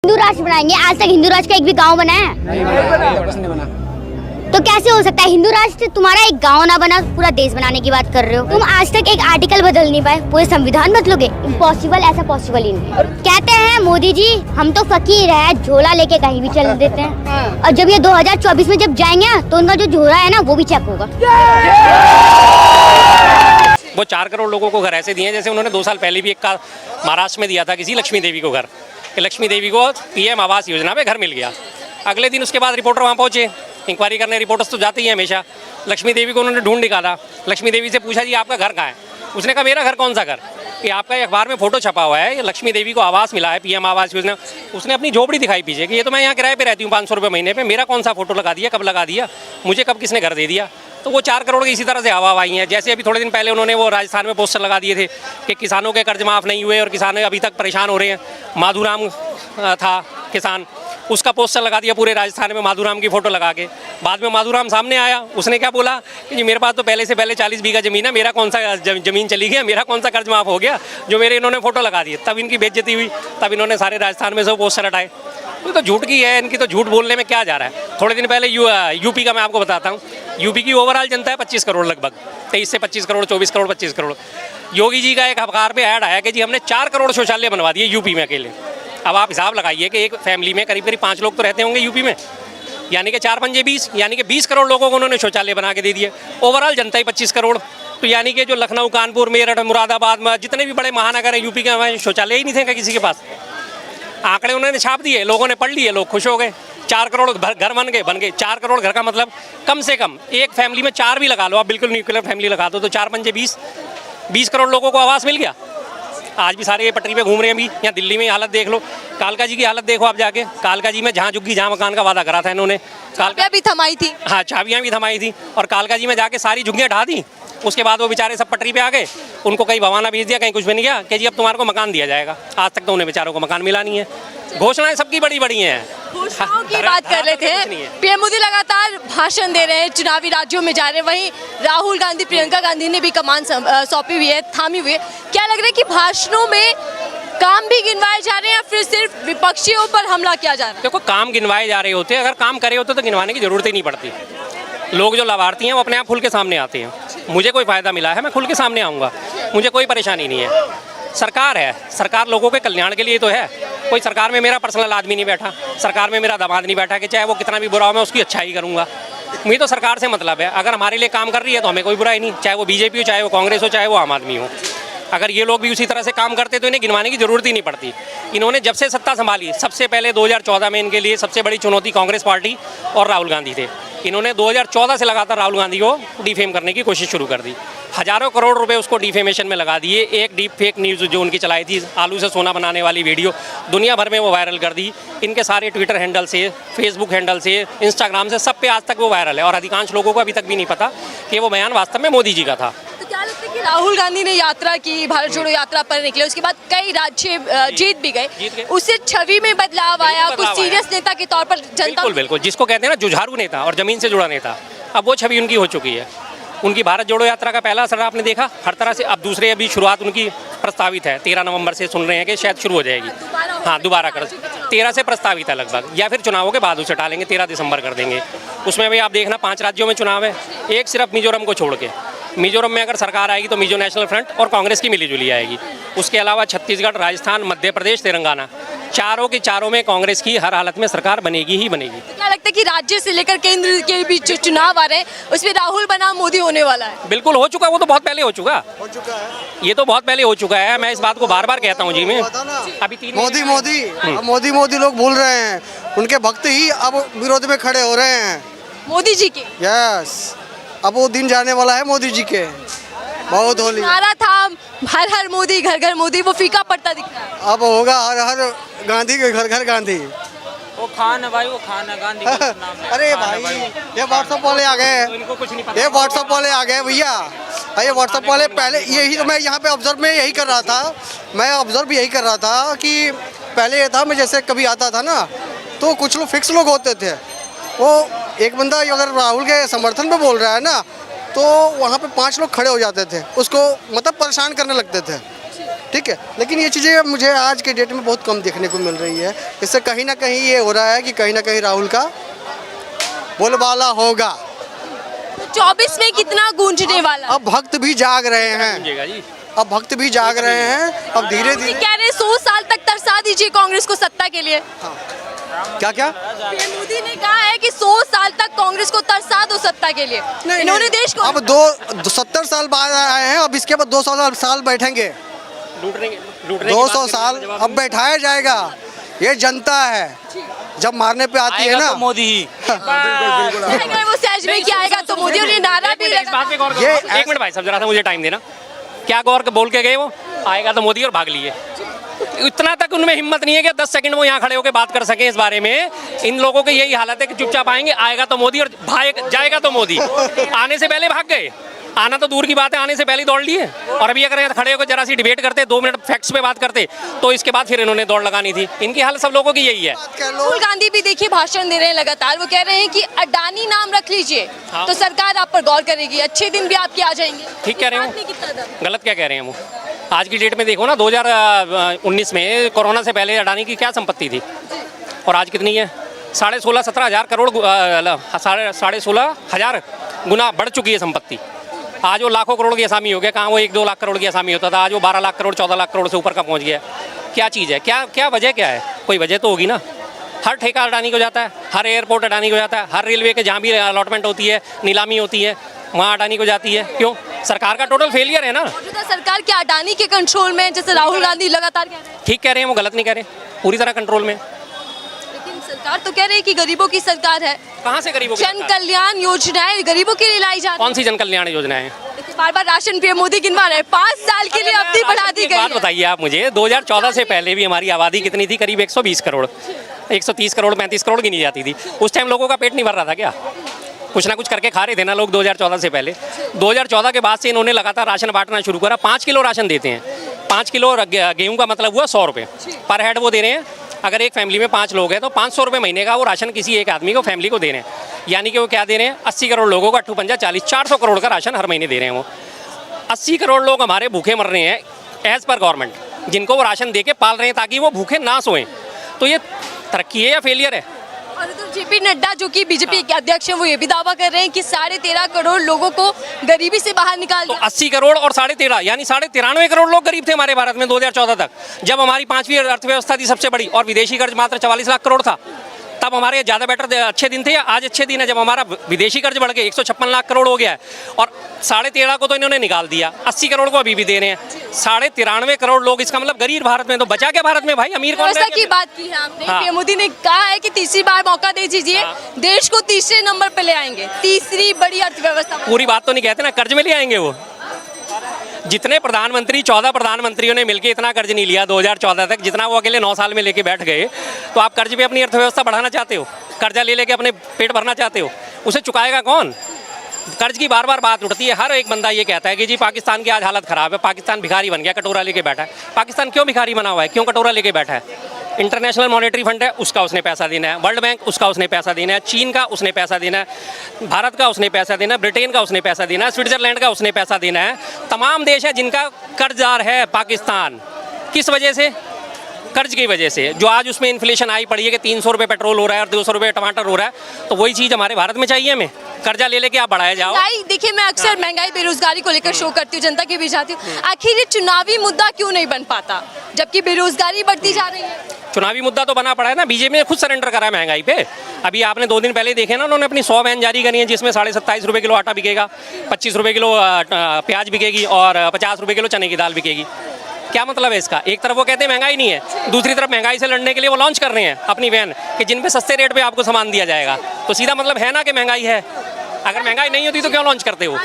हिंदू राष्ट्र बनाएंगे। आज तक हिंदू राष्ट्र का एक भी गांव बना है? नहीं बना। तो कैसे हो सकता है हिंदू राष्ट्र तुम्हारा एक गांव ना बना, पूरा देश बनाने की बात कर रहे हो? तुम आज तक एक आर्टिकल बदल नहीं पाए, पूरे संविधान बदलोगे? इम्पॉसिबल, ऐसा पॉसिबल ही नहीं। कहते हैं मोदी जी हम तो फकीर है, झोला लेके कहीं भी चल देते हैं, और जब ये 2024 में जब जाएंगे तो उनका जो झोला है ना वो भी चेक होगा। वो 4 करोड़ लोगों को घर ऐसे दिए जैसे उन्होंने 2 साल पहले भी एक का महाराष्ट्र में दिया था किसी लक्ष्मी देवी को घर, कि लक्ष्मी देवी को पीएम आवास योजना पे घर मिल गया। अगले दिन उसके बाद रिपोर्टर वहाँ पहुँचे इंक्वायरी करने, रिपोर्टर्स तो जाते ही हैं हमेशा। लक्ष्मी देवी को उन्होंने ढूंढ निकाला, लक्ष्मी देवी से पूछा जी आपका घर कहाँ है? उसने कहा मेरा घर कौन सा घर, कि आपका अखबार में फोटो छपा हुआ है, ये लक्ष्मी देवी को आवास मिला है, पीएम आवास योजना। उसने अपनी झोपड़ी दिखाई पीछे कि ये तो मैं यहाँ किराए पे रहती हूँ 500 रुपये महीने पे, मेरा कौन सा फोटो लगा दिया, कब लगा दिया, मुझे कब किसने घर दे दिया? तो वो 4 करोड़ की इसी तरह से हवा आई हैं। जैसे अभी थोड़े दिन पहले उन्होंने वो राजस्थान में पोस्टर लगा दिए थे कि किसानों के कर्ज माफ़ नहीं हुए और किसान अभी तक परेशान हो रहे हैं। माधुराम था किसान, उसका पोस्टर लगा दिया पूरे राजस्थान में माधुराम की फ़ोटो लगा के। बाद में माधुराम सामने आया, उसने क्या बोला कि जी मेरे पास तो पहले से पहले 40 बीघा ज़मीन है, मेरा कौन सा ज़मीन चली गया, मेरा कौन सा कर्ज माफ़ हो गया जो मेरे इन्होंने फ़ोटो लगा दिए। तब इनकी बेइज्जती हुई, तब इन्होंने सारे राजस्थान में सब पोस्टर हटाए। तो झूठ की है इनकी, तो झूठ बोलने में क्या जा रहा है। थोड़े दिन पहले यूपी का मैं आपको बताता हूँ, यूपी की ओवरऑल जनता है 25 करोड़ लगभग, 23 से 25 करोड़, 24 करोड़, 25 करोड़। योगी जी का एक अखबार पे ऐड आया कि जी हमने 4 करोड़ शौचालय बनवा दिए यूपी में अकेले। अब आप हिसाब लगाइए कि एक फैमिली में करीब 5 लोग तो रहते होंगे यूपी में, यानी कि 4 पंजे 20, यानी कि 20 करोड़ लोगों को उन्होंने शौचालय बना के दे दिए। ओवरऑल जनता ही 25 करोड़, तो यानी कि जो लखनऊ, कानपुर, मेरठ, मुरादाबाद में जितने भी बड़े महानगर हैं यूपी के, वहाँ शौचालय ही नहीं थे किसी के पास। आंकड़े उन्होंने छाप दिए, लोगों ने पढ़ लिए, लोग खुश हो गए। 4 करोड़ घर बन गए। 4 करोड़ घर का मतलब कम से कम एक फैमिली में 4 भी लगा लो आप, बिल्कुल न्यूक्लियर फैमिली लगा दो तो 4 पंजे 20 करोड़ लोगों को आवास मिल गया। आज भी सारे ये पटरी पे घूम रहे हैं। अभी यहाँ दिल्ली में हालत देख लो, कालका जी की हालत देखो आप जाके। कालका जी में जहाँ झुग्गी जहाँ मकान का वादा करा था इन्होंने, चाबियां भी थमाई थी। हाँ, चाबियाँ भी थमाई थी, और कालका जी में जाके सारी झुग्गियाँ ढा दी। उसके बाद वो बेचारे सब पटरी पे आ गए, उनको कहीं भवाना भेज दिया, कहीं कुछ भी नहीं गया कि जी अब तुम्हारे को मकान दिया जाएगा। आज तक तो उन्हें बेचारों को मकान मिला नहीं है। घोषणाएं सबकी बड़ी बड़ी हैं। घोषणाओं की बात कर रहे थे, पीएम मोदी लगातार भाषण दे रहे हैं, चुनावी राज्यों में जा रहे हैं। वहीं राहुल गांधी, प्रियंका गांधी ने भी कमान सौंपी हुई है, थामी हुई है। क्या लग रहा है कि भाषणों में काम भी गिनवाए जा रहे हैं या फिर सिर्फ विपक्षियों पर हमला किया जा रहा है? देखो, काम गिनवाए जा रहे होते, अगर काम करे होते तो गिनवाने की जरूरत ही नहीं पड़ती। लोग जो लाभार्थी हैं वो अपने आप खुल के सामने आते हैं। मुझे कोई फ़ायदा मिला है, मैं खुल के सामने आऊँगा, मुझे कोई परेशानी नहीं है। सरकार है, सरकार लोगों के कल्याण के लिए तो है। कोई सरकार में मेरा पर्सनल आदमी नहीं बैठा, सरकार में मेरा दामाद नहीं बैठा कि चाहे वो कितना भी बुरा हो मैं उसकी अच्छाई करूँगा। मुझे तो सरकार से मतलब है, अगर हमारे लिए काम कर रही है तो हमें कोई बुराई नहीं, चाहे वो बीजेपी हो, चाहे वो कांग्रेस हो, चाहे वो आम आदमी हो। अगर ये लोग भी उसी तरह से काम करते तो इन्हें गिनवाने की जरूरत ही नहीं पड़ती। इन्होंने जब से सत्ता संभाली, सबसे पहले 2014 में इनके लिए सबसे बड़ी चुनौती कांग्रेस पार्टी और राहुल गांधी थे। इन्होंने 2014 से लगातार राहुल गांधी को डिफेम करने की कोशिश शुरू कर दी। हज़ारों करोड़ रुपए उसको डिफेमेशन में लगा दिए। एक डीप फेक न्यूज़ जो उनकी चलाई थी, आलू से सोना बनाने वाली वीडियो, दुनिया भर में वो वायरल कर दी। इनके सारे ट्विटर हैंडल से, फेसबुक हैंडल से, इंस्टाग्राम से, सब पे आज तक वो वायरल है। और अधिकांश लोगों को अभी तक भी नहीं पता कि वो बयान वास्तव में मोदी जी का था। तो क्या लगता है कि राहुल गांधी ने यात्रा की, भारत जोड़ो यात्रा पर निकले, उसके बाद कई राज्य जीत भी गए, उससे छवि में बदलाव आया, कुछ सीरियस नेता के तौर पर जनता? बिल्कुल, जिसको कहते हैं ना जुझारू नेता और जमीन से जुड़ा नेता, अब वो छवि उनकी हो चुकी है। उनकी भारत जोड़ो यात्रा का पहला असर आपने देखा हर तरह से। अब दूसरे अभी शुरुआत उनकी प्रस्तावित है, 13 नवंबर से सुन रहे हैं कि शायद शुरू हो जाएगी। हाँ, दोबारा कर 13 से प्रस्तावित है लगभग, या फिर चुनावों के बाद उसे टालेंगे, 13 दिसंबर कर देंगे। उसमें भी आप देखना 5 राज्यों में चुनाव है, एक सिर्फ मिजोरम को छोड़ के। मिजोरम में अगर सरकार आएगी तो मिजो नेशनल फ्रंट और कांग्रेस की मिलीजुली आएगी। उसके अलावा छत्तीसगढ़, राजस्थान, मध्य प्रदेश, तेलंगाना, चारों की चारों में कांग्रेस की हर हालत में सरकार बनेगी ही बनेगी। तो क्या लगता है कि राज्य से लेकर केंद्र के बीच जो चुनाव आ रहे हैं उसमें राहुल बनाम मोदी होने वाला है? बिल्कुल हो चुका, वो तो बहुत पहले हो चुका है, ये तो बहुत पहले हो चुका है। मैं इस बात को बार बार कहता हूँ जी। मैं अभी 3 मोदी लोग भूल रहे हैं, उनके भक्त ही अब विरोध में खड़े हो रहे हैं मोदी जी के। यस, अब वो दिन जाने वाला है मोदी जी के। बहुत होली नारा था हर हर मोदी, घर घर मोदी, वो फीका पड़ता दिख रहा है। अब होगा हर हर गांधी के घर घर गांधी। वो खान है भाई, वो खान है, गांधी का नाम है। अरे भाई, ये व्हाट्सएप वाले आ गए, ये व्हाट्सएप वाले आ गए भैया। ये व्हाट्सएप वाले पहले यही तो मैं यहाँ पे ऑब्जर्व में यही कर रहा था, मैं ऑब्जर्व यही कर रहा था कि पहले ये था, मैं जैसे कभी आता था ना तो कुछ लोग फिक्स लोग होते थे। वो एक बंदा अगर राहुल के समर्थन में बोल रहा है ना तो वहाँ पे 5 लोग खड़े हो जाते थे, उसको मतलब परेशान करने लगते थे। ठीक है, लेकिन ये चीज़ें मुझे आज के डेट में बहुत कम देखने को मिल रही है। इससे कहीं ना कहीं ये हो रहा है कि कहीं ना कहीं राहुल का बोलबाला होगा। 24 में कितना गूंजने वाला? अब भक्त भी जाग रहे हैं, जी अब भक्त भी जाग रहे हैं। अब धीरे ये धीरे कह रहे 100 साल तक तरसा दीजिए कांग्रेस को सत्ता के लिए। क्या क्या पीएम मोदी ने कहा है कि 100 साल तक कांग्रेस को तरसा दो सत्ता के लिए। इन्होंने देश को अब 70 साल बाद आए हैं, अब इसके बाद 200 साल बैठेंगे, लूटने 200 साल अब बैठाया जाएगा। ये जनता है, जब मारने पे आती है ना तो मोदी ही अगर वो सहज में क्या आएगा तो मोदी ने नारा भी इस बात पे गौर करो। ये एक मिनट भाई साहब, जरा सा मुझे टाइम देना। क्या गौर बोल के गए वो, आएगा तो मोदी, और भाग लिए। इतना तक उनमें हिम्मत नहीं है कि 10 सेकंड वो यहाँ खड़े होकर बात कर सकें इस बारे में। इन लोगों की यही हालत है कि चुपचाप आएंगे, आएगा तो मोदी और भाग जाएगा तो मोदी। आने से पहले भाग गए, आना तो दूर की बात है, आने से पहले ही दौड़ लिए। और अभी अगर खड़े होकर जरा सी डिबेट करते, 2 मिनट फैक्ट्स पे बात करते, तो इसके बाद फिर इन्होंने दौड़ लगानी थी। इनकी हालत सब लोगों की यही है। राहुल गांधी भी देखिए भाषण दे रहे हैं लगातार। वो कह रहे हैं कि अडानी नाम रख लीजिए तो सरकार आप पर गौर करेगी, अच्छे दिन भी आपके आ जाएंगे। ठीक कह रहे हो, बात में कितना दम? गलत क्या कह रहे हैं वो। आज की डेट में देखो ना, 2019 में कोरोना से पहले अडानी की क्या संपत्ति थी और आज कितनी है? 16.5-17 हज़ार करोड़, 16.5 गुना बढ़ चुकी है संपत्ति। आज वो लाखों करोड़ की असामी हो गया। कहाँ वो 1-2 लाख करोड़ की असामी होता था, आज वो 12 लाख करोड़ 14 लाख करोड़ से ऊपर का पहुँच गया। क्या चीज़ है? क्या वजह क्या है? कोई वजह तो होगी ना। हर ठेका अडानी को जाता है, हर एयरपोर्ट अडानी को जाता है, हर रेलवे के जहाँ भी अलॉटमेंट होती है, नीलामी होती है, वहाँ अडानी को जाती है। क्यों? सरकार का टोटल फेलियर है ना। मौजूदा सरकार क्या अडानी के कंट्रोल में है, जैसे राहुल गांधी लगातार कह रहे हैं? ठीक कह रहे हैं, वो गलत नहीं कह रहे, पूरी तरह कंट्रोल में। लेकिन सरकार तो कह रही है कि गरीबों की सरकार है। कहाँ से गरीबों की जन सरकार? कल्याण योजनाएं गरीबों के लिए लाई जा रही कौन सी जन कल्याण योजना है? है। बार बार राशन पीएम मोदी गिनवा रहे हैं। 5 साल के लिए अवधि बढ़ा दी एक गई बात है। बताइए आप मुझे, 2014 से पहले भी हमारी आबादी कितनी थी? करीब 120 करोड़, 130 करोड़, 35 करोड़ गिनी जाती थी। उस टाइम लोगों का पेट नहीं भर रहा था क्या? कुछ ना कुछ करके खा रहे थे ना लोग 2014 से पहले। 2014 के बाद से इन्होंने लगातार राशन बांटना शुरू करा। 5 किलो राशन देते हैं। 5 किलो गेहूं का मतलब हुआ 100 रुपये पर हेड वो दे रहे हैं। अगर एक फैमिली में 5 लोग हैं तो 500 रुपये महीने का वो राशन किसी एक आदमी को, फैमिली को दे रहे हैं। यानी कि वो क्या दे रहे हैं? 80 करोड़ लोगों को 8×5 40, 400 करोड़ का राशन हर महीने दे रहे हैं वो। 80 करोड़ लोग हमारे भूखे मर रहे हैं एज पर गवर्नमेंट, जिनको वो राशन दे के पाल रहे हैं ताकि वो भूखे ना सोएं। तो ये तरक्की है या फेलियर है? और उधर जेपी नड्डा जो कि बीजेपी के अध्यक्ष हैं, वो ये भी दावा कर रहे हैं कि 13.5 करोड़ लोगों को गरीबी से बाहर निकाल तो दिया। 80 करोड़ और 13.5 यानी 93.5 करोड़ लोग गरीब थे हमारे भारत में 2014 तक, जब हमारी 5वीं अर्थव्यवस्था थी सबसे बड़ी और विदेशी कर्ज मात्र 44 लाख करोड़ था। तब हमारे ज़्यादा बेटर अच्छे दिन थे या आज अच्छे दिन है जब हमारा विदेशी कर्ज बढ़ के 156 लाख करोड़ हो गया है? और 13.5 को तो इन्होंने निकाल दिया, 80 करोड़ को अभी भी दे रहे हैं। 93.5 करोड़ लोग, इसका मतलब गरीब भारत में। तो बचा क्या भारत में भाई? अमीर कौन? व्यवस्था की बात की है आपने। हाँ। पीएम मोदी ने कहा है कि तीसरी बार मौका दे दीजिए, देश को तीसरे नंबर पे ले आएंगे, तीसरी बड़ी अर्थव्यवस्था। पूरी बात तो नहीं कहते ना, कर्ज में ले आएंगे वो। जितने प्रधानमंत्री, 14 प्रधानमंत्रियों ने मिलकर इतना कर्ज नहीं लिया 2014 तक, जितना वो अकेले 9 साल में लेके बैठ गए। तो आप कर्ज पे अपनी अर्थव्यवस्था बढ़ाना चाहते हो, कर्जा ले लेके अपने पेट भरना चाहते हो, उसे चुकाएगा कौन? कर्ज की बार बार बात उठती है। हर एक बंदा ये कहता है कि जी पाकिस्तान की आज हालत ख़राब है, पाकिस्तान भिखारी बन गया, कटोरा लेके बैठा है। पाकिस्तान क्यों भिखारी बना हुआ है? क्यों कटोरा लेके बैठा है? इंटरनेशनल मॉनेटरी फंड है, उसका उसने पैसा देना है। वर्ल्ड बैंक, उसका उसने पैसा देना है। चीन का उसने पैसा देना है। भारत का उसने पैसा देना है। ब्रिटेन का उसने पैसा देना है। स्विट्जरलैंड का उसने पैसा देना है। तमाम देश है जिनका कर्जदार है पाकिस्तान। किस वजह से? कर्ज की वजह से। जो आज उसमें इन्फ्लेशन आई पड़ी है कि 300 रुपये पेट्रोल हो रहा है और 200 रुपये टमाटर हो रहा है, तो वही चीज़ हमारे भारत में चाहिए हमें? कर्जा ले लेके आप बढ़ाए जाओ। देखिए, मैं अक्सर महंगाई बेरोजगारी को लेकर शो करती हूँ, जनता के बीच आती हूँ। आखिर ये चुनावी मुद्दा क्यों नहीं बन पाता जबकि बेरोजगारी बढ़ती जा रही है? चुनावी मुद्दा तो बना पड़ा है ना। बीजेपी ने खुद सरेंडर करा है महंगाई पे। अभी आपने 2 दिन पहले देखे ना, उन्होंने अपनी 100 वैन जारी करी है जिसमें 27.5 रुपये किलो आटा बिकेगा, 25 रुपये किलो प्याज बिकेगी और 50 रुपये किलो चने की दाल बिकेगी। क्या मतलब है इसका? एक तरफ वो कहते हैं महंगाई नहीं है, दूसरी तरफ महंगाई से लड़ने के लिए वो लॉन्च कर रहे हैं अपनी वैन कि जिन पे सस्ते रेट पे आपको सामान दिया जाएगा। तो सीधा मतलब है ना कि महंगाई है। अगर महंगाई नहीं होती तो क्यों लॉन्च करते हो?